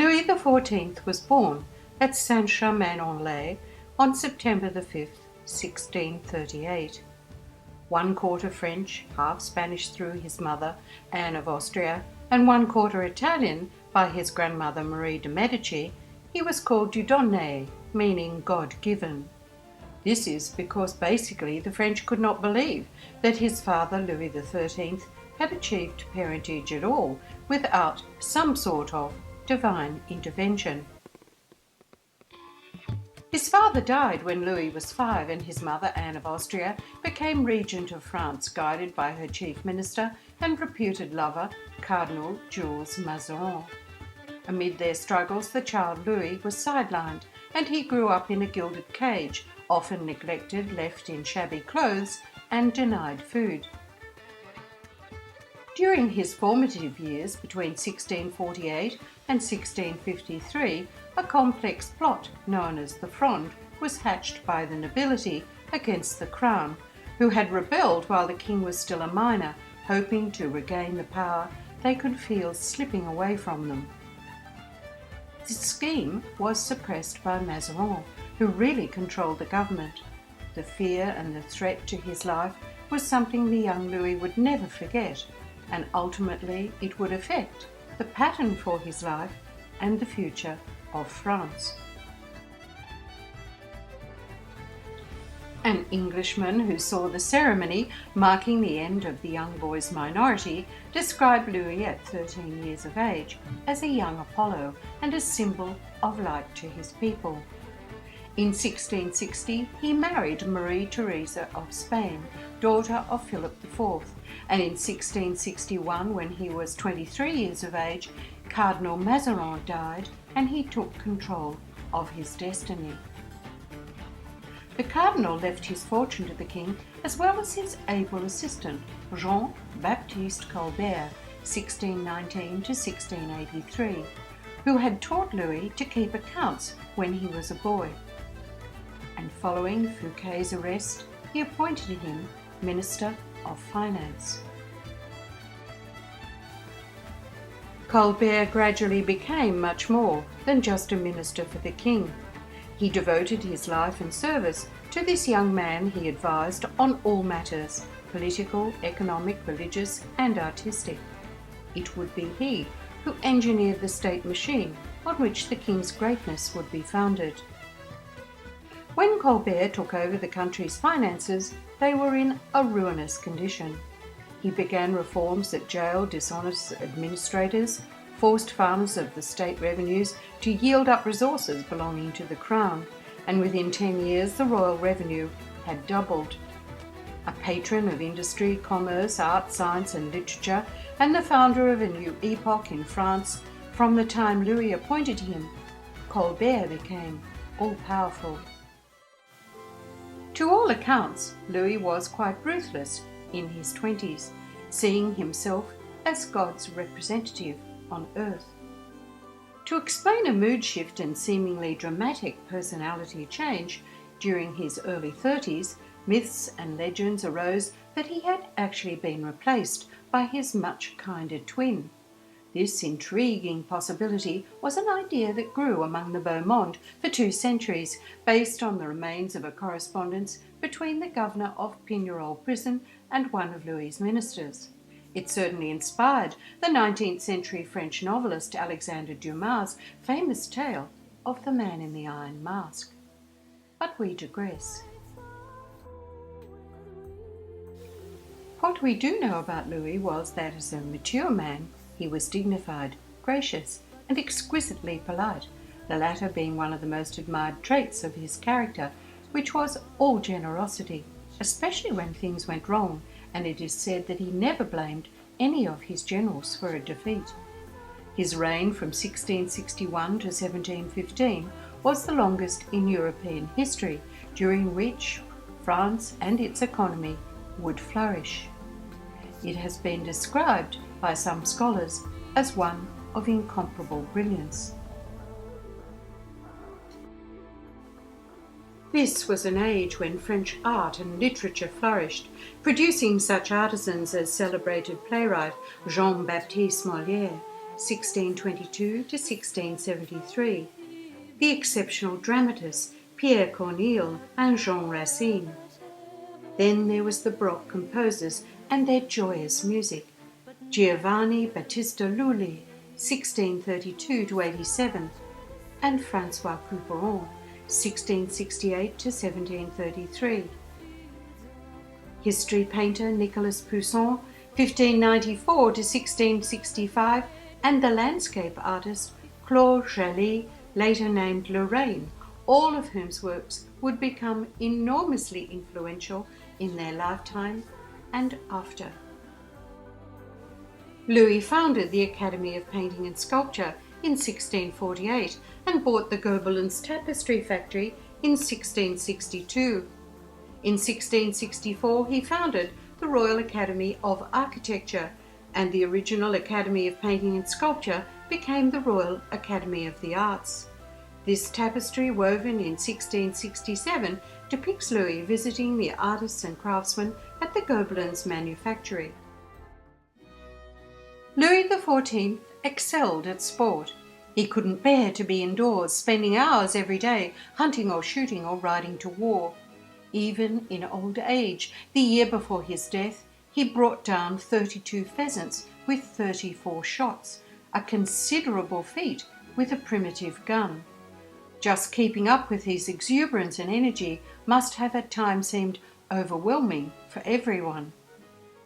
Louis XIV was born at Saint-Germain-en-Laye on September the 5th, 1638. 1/4 French, half Spanish through his mother, Anne of Austria, and 1/4 Italian by his grandmother Marie de' Medici, he was called Dieudonné, meaning God-given. This is because basically the French could not believe that his father Louis XIII had achieved parentage at all without some sort of divine intervention. His father died when Louis was 5 and his mother, Anne of Austria, became regent of France, guided by her chief minister and reputed lover, Cardinal Jules Mazarin. Amid their struggles, the child Louis was sidelined, and he grew up in a gilded cage, often neglected, left in shabby clothes, and denied food. During his formative years between 1648 and 1653, a complex plot known as the Fronde was hatched by the nobility against the crown, who had rebelled while the king was still a minor, hoping to regain the power they could feel slipping away from them. This scheme was suppressed by Mazarin, who really controlled the government. The fear and the threat to his life was something the young Louis would never forget, and ultimately it would affect the pattern for his life and the future of France. An Englishman who saw the ceremony marking the end of the young boy's minority described Louis at 13 years of age as a young Apollo and a symbol of light to his people. In 1660, he married Marie Theresa of Spain, daughter of Philip IV, and in 1661, when he was 23 years of age, Cardinal Mazarin died and he took control of his destiny. The cardinal left his fortune to the king as well as his able assistant, Jean-Baptiste Colbert, 1619 to 1683, who had taught Louis to keep accounts when he was a boy. And following Fouquet's arrest, he appointed him Minister of Finance. Colbert gradually became much more than just a minister for the king. He devoted his life and service to this young man he advised on all matters, political, economic, religious, and artistic. It would be he who engineered the state machine on which the king's greatness would be founded. When Colbert took over the country's finances, they were in a ruinous condition. He began reforms that jailed dishonest administrators, forced farmers of the state revenues to yield up resources belonging to the crown, and within 10 years the royal revenue had doubled. A patron of industry, commerce, art, science and literature, and the founder of a new epoch in France, from the time Louis appointed him, Colbert became all-powerful. To all accounts, Louis was quite ruthless in his 20s, seeing himself as God's representative on earth. To explain a mood shift and seemingly dramatic personality change during his early 30s, myths and legends arose that he had actually been replaced by his much kinder twin. This intriguing possibility was an idea that grew among the beau monde for 2 centuries, based on the remains of a correspondence between the governor of Pignerol prison and one of Louis's ministers. It certainly inspired the 19th century French novelist Alexandre Dumas' famous tale of the Man in the Iron Mask. But we digress. What we do know about Louis was that as a mature man, he was dignified, gracious, and exquisitely polite, the latter being one of the most admired traits of his character, which was all generosity, especially when things went wrong, and it is said that he never blamed any of his generals for a defeat. His reign from 1661 to 1715 was the longest in European history, during which France and its economy would flourish. It has been described by some scholars as one of incomparable brilliance. This was an age when French art and literature flourished, producing such artisans as celebrated playwright Jean-Baptiste Molière, 1622 to 1673, the exceptional dramatists Pierre Corneille and Jean Racine. Then there was the Baroque composers and their joyous music, Giovanni Battista Lulli, 1632 to 87, and Francois Couperin, 1668 to 1733. History painter Nicolas Poussin, 1594 to 1665, and the landscape artist Claude Gelée, later named Lorraine, all of whose works would become enormously influential in their lifetime and after. Louis founded the Academy of Painting and Sculpture in 1648 and bought the Gobelins tapestry factory in 1662. In 1664 he founded the Royal Academy of Architecture, and the original Academy of Painting and Sculpture became the Royal Academy of the Arts. This tapestry, woven in 1667, depicts Louis visiting the artists and craftsmen at the Gobelins manufactory. Louis XIV excelled at sport. He couldn't bear to be indoors, spending hours every day hunting or shooting or riding to war. Even in old age, the year before his death, he brought down 32 pheasants with 34 shots, a considerable feat with a primitive gun. Just keeping up with his exuberance and energy must have at times seemed overwhelming for everyone.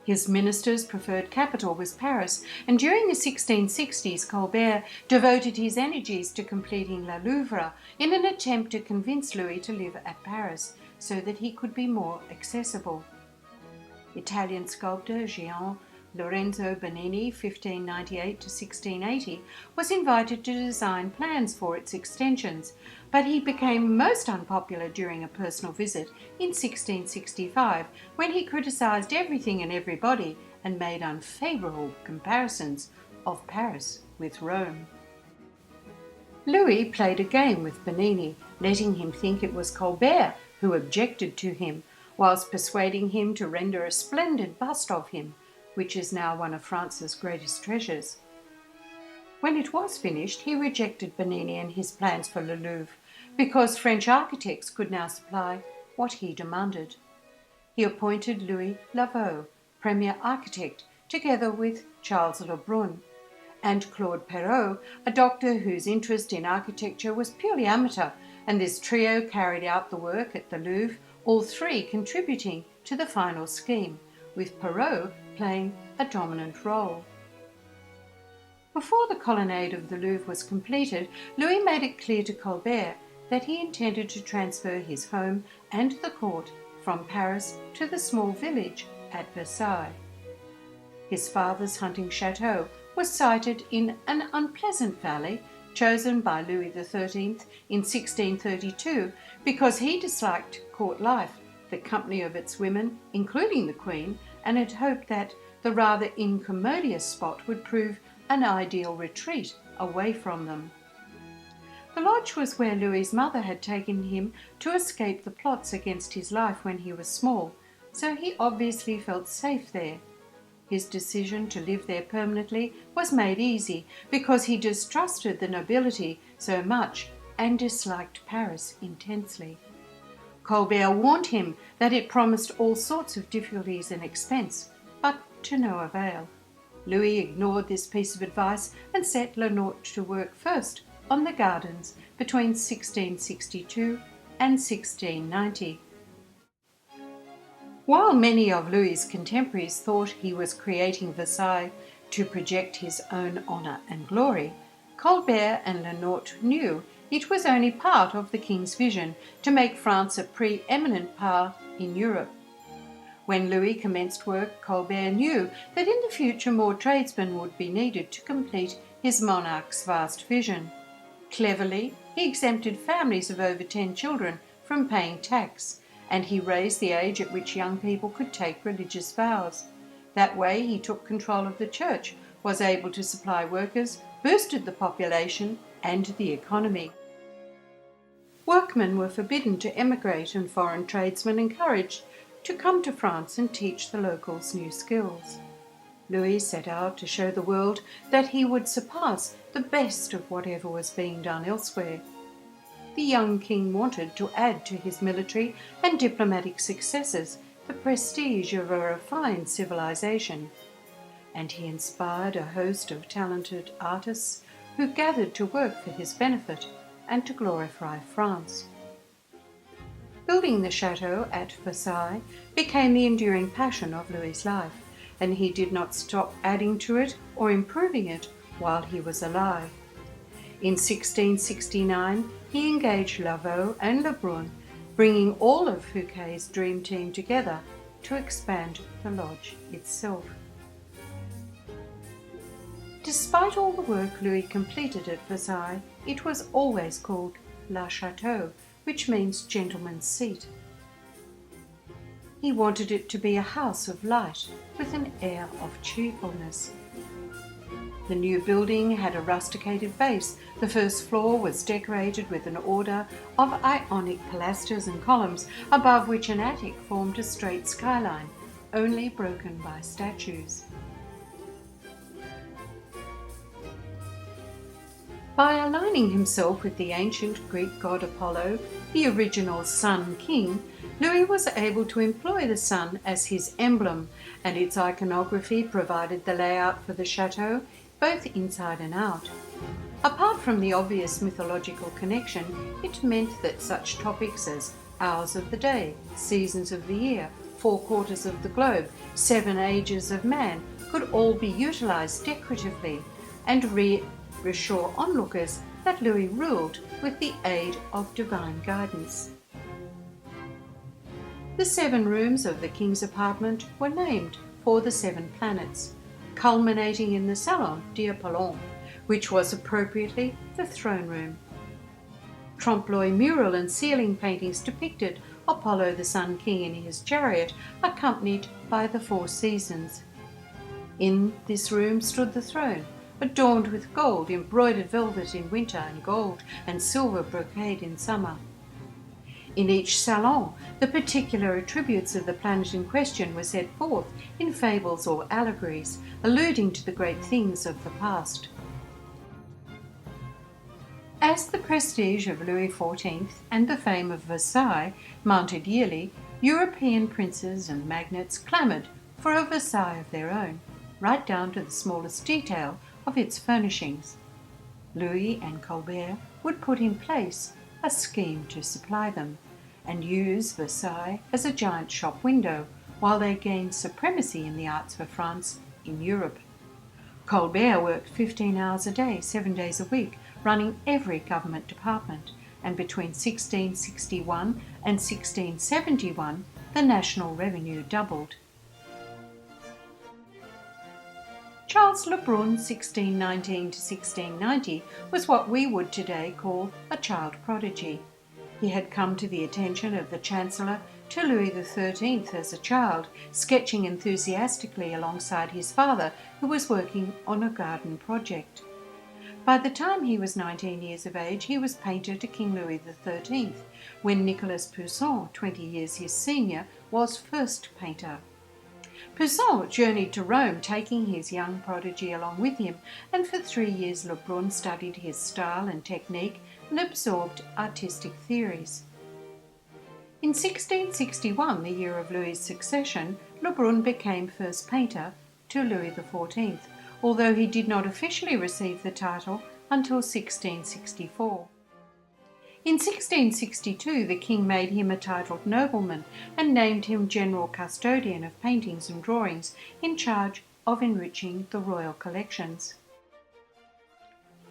His minister's preferred capital was Paris, and during the 1660s Colbert devoted his energies to completing La Louvre in an attempt to convince Louis to live at Paris so that he could be more accessible. Italian sculptor Gian Lorenzo Bernini, 1598 to 1680, was invited to design plans for its extensions, but he became most unpopular during a personal visit in 1665 when he criticised everything and everybody and made unfavourable comparisons of Paris with Rome. Louis played a game with Bernini, letting him think it was Colbert who objected to him, whilst persuading him to render a splendid bust of him, which is now one of France's greatest treasures. When it was finished, he rejected Bernini and his plans for Le Louvre, because French architects could now supply what he demanded. He appointed Louis Lavaux, premier architect, together with Charles Lebrun, and Claude Perrault, a doctor whose interest in architecture was purely amateur, and this trio carried out the work at the Louvre, all three contributing to the final scheme, with Perrault playing a dominant role. Before the colonnade of the Louvre was completed, Louis made it clear to Colbert that he intended to transfer his home and the court from Paris to the small village at Versailles. His father's hunting chateau was sited in an unpleasant valley chosen by Louis XIII in 1632 because he disliked court life, the company of its women, including the Queen, and had hoped that the rather incommodious spot would prove an ideal retreat away from them. The lodge was where Louis's mother had taken him to escape the plots against his life when he was small, so he obviously felt safe there. His decision to live there permanently was made easy because he distrusted the nobility so much and disliked Paris intensely. Colbert warned him that it promised all sorts of difficulties and expense, but to no avail. Louis ignored this piece of advice and set Lenôtre to work first on the gardens between 1662 and 1690. While many of Louis's contemporaries thought he was creating Versailles to project his own honour and glory, Colbert and Lenôtre knew it was only part of the king's vision to make France a pre-eminent power in Europe. When Louis commenced work, Colbert knew that in the future more tradesmen would be needed to complete his monarch's vast vision. Cleverly, he exempted families of over 10 children from paying tax, and he raised the age at which young people could take religious vows. That way he took control of the church, was able to supply workers, boosted the population and the economy. Workmen were forbidden to emigrate and foreign tradesmen encouraged to come to France and teach the locals new skills. Louis set out to show the world that he would surpass the best of whatever was being done elsewhere. The young king wanted to add to his military and diplomatic successes the prestige of a refined civilization, and he inspired a host of talented artists who gathered to work for his benefit and to glorify France. Building the chateau at Versailles became the enduring passion of Louis's life, and he did not stop adding to it or improving it while he was alive. In 1669, he engaged Lavaux and Lebrun, bringing all of Fouquet's dream team together to expand the lodge itself. Despite all the work Louis completed at Versailles, it was always called La Château, which means gentleman's seat. He wanted it to be a house of light with an air of cheerfulness. The new building had a rusticated base. The first floor was decorated with an order of Ionic pilasters and columns, above which an attic formed a straight skyline, only broken by statues. By aligning himself with the ancient Greek god Apollo, the original Sun King, Louis was able to employ the sun as his emblem, and its iconography provided the layout for the chateau, both inside and out. Apart from the obvious mythological connection, it meant that such topics as hours of the day, seasons of the year, 4 quarters of the globe, 7 ages of man could all be utilized decoratively and reassure onlookers that Louis ruled with the aid of divine guidance. The 7 rooms of the king's apartment were named for the 7 planets, culminating in the Salon d'Apollon, which was appropriately the throne room. Trompe-l'oeil mural and ceiling paintings depicted Apollo the Sun King in his chariot, accompanied by the 4 seasons. In this room stood the throne, adorned with gold, embroidered velvet in winter and gold and silver brocade in summer. In each salon, the particular attributes of the planet in question were set forth in fables or allegories, alluding to the great things of the past. As the prestige of Louis XIV and the fame of Versailles mounted yearly, European princes and magnates clamoured for a Versailles of their own, right down to the smallest detail of its furnishings. Louis and Colbert would put in place a scheme to supply them, and use Versailles as a giant shop window while they gained supremacy in the arts for France in Europe. Colbert worked 15 hours a day, 7 days a week, running every government department, and between 1661 and 1671 the national revenue doubled. Charles Lebrun, 1619 to 1690, was what we would today call a child prodigy. He had come to the attention of the Chancellor to Louis XIII as a child, sketching enthusiastically alongside his father, who was working on a garden project. By the time he was 19 years of age, he was painter to King Louis XIII, when Nicolas Poussin, 20 years his senior, was first painter. Poussin journeyed to Rome, taking his young prodigy along with him, and for 3 years Lebrun studied his style and technique and absorbed artistic theories. In 1661, the year of Louis's succession, Lebrun became first painter to Louis XIV, although he did not officially receive the title until 1664. In 1662, the king made him a titled nobleman and named him general custodian of paintings and drawings, in charge of enriching the royal collections.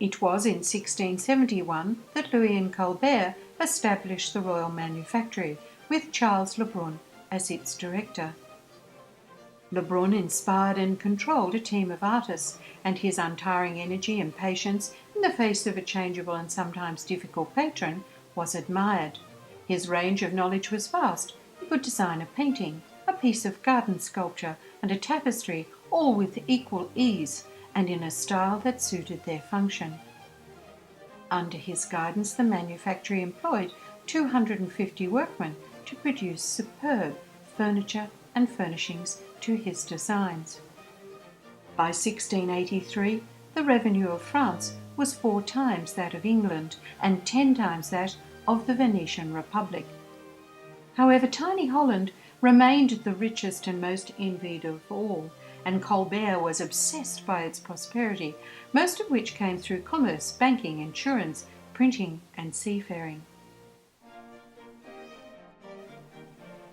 It was in 1671 that Louis and Colbert established the Royal Manufactory, with Charles Lebrun as its director. Lebrun inspired and controlled a team of artists, and his untiring energy and patience in the face of a changeable and sometimes difficult patron was admired. His range of knowledge was vast. He could design a painting, a piece of garden sculpture, and a tapestry, all with equal ease and in a style that suited their function. Under his guidance, the manufactory employed 250 workmen to produce superb furniture and furnishings to his designs. By 1683, the revenue of France was 4 times that of England and 10 times that of the Venetian Republic. However, tiny Holland remained the richest and most envied of all, and Colbert was obsessed by its prosperity, most of which came through commerce, banking, insurance, printing, and seafaring.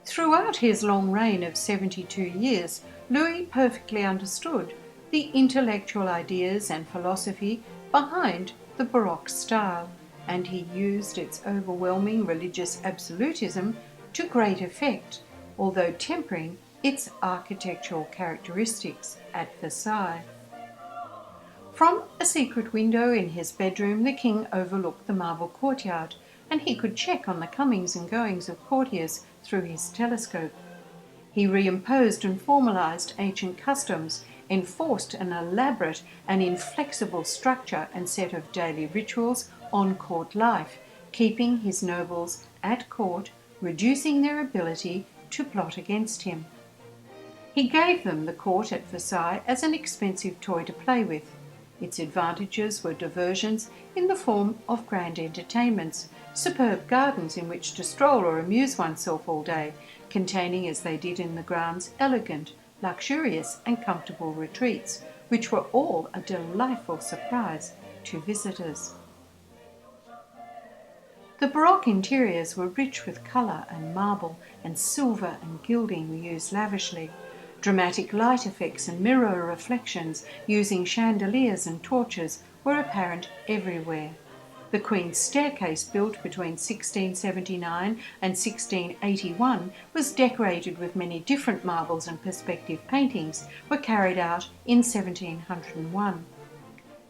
Throughout his long reign of 72 years, Louis perfectly understood the intellectual ideas and philosophy behind the Baroque style, and he used its overwhelming religious absolutism to great effect, although tempering its architectural characteristics at Versailles. From a secret window in his bedroom, the king overlooked the marble courtyard, and he could check on the comings and goings of courtiers through his telescope. He reimposed and formalized ancient customs, enforced an elaborate and inflexible structure and set of daily rituals on court life, keeping his nobles at court, reducing their ability to plot against him. He gave them the court at Versailles as an expensive toy to play with. Its advantages were diversions in the form of grand entertainments, superb gardens in which to stroll or amuse oneself all day, containing, as they did in the grounds, elegant, luxurious and comfortable retreats, which were all a delightful surprise to visitors. The Baroque interiors were rich with colour and marble, and silver and gilding were used lavishly. Dramatic light effects and mirror reflections using chandeliers and torches were apparent everywhere. The Queen's staircase, built between 1679 and 1681, was decorated with many different marbles, and perspective paintings were carried out in 1701.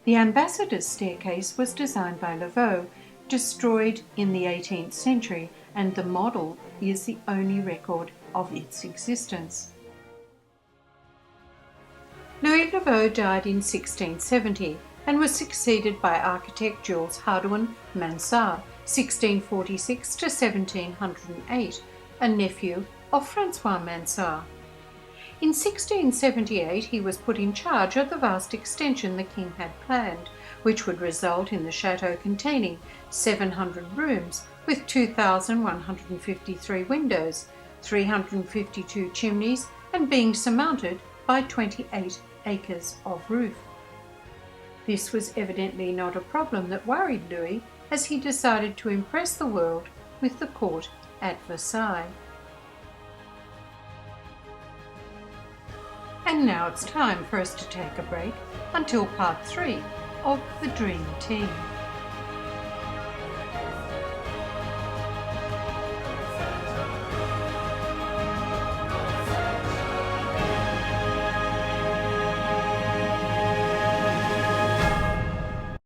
The ambassador's staircase was designed by Laveau, destroyed in the 18th century, and the model is the only record of its existence. Louis Laveau died in 1670 and was succeeded by architect Jules Hardouin Mansart, 1646 to 1708, a nephew of Francois Mansart. In 1678 he was put in charge of the vast extension the king had planned, which would result in the chateau containing 700 rooms with 2,153 windows, 352 chimneys, and being surmounted by 28 acres of roof. This was evidently not a problem that worried Louis, as he decided to impress the world with the court at Versailles. And now it's time for us to take a break until part 3 of The Dream Team.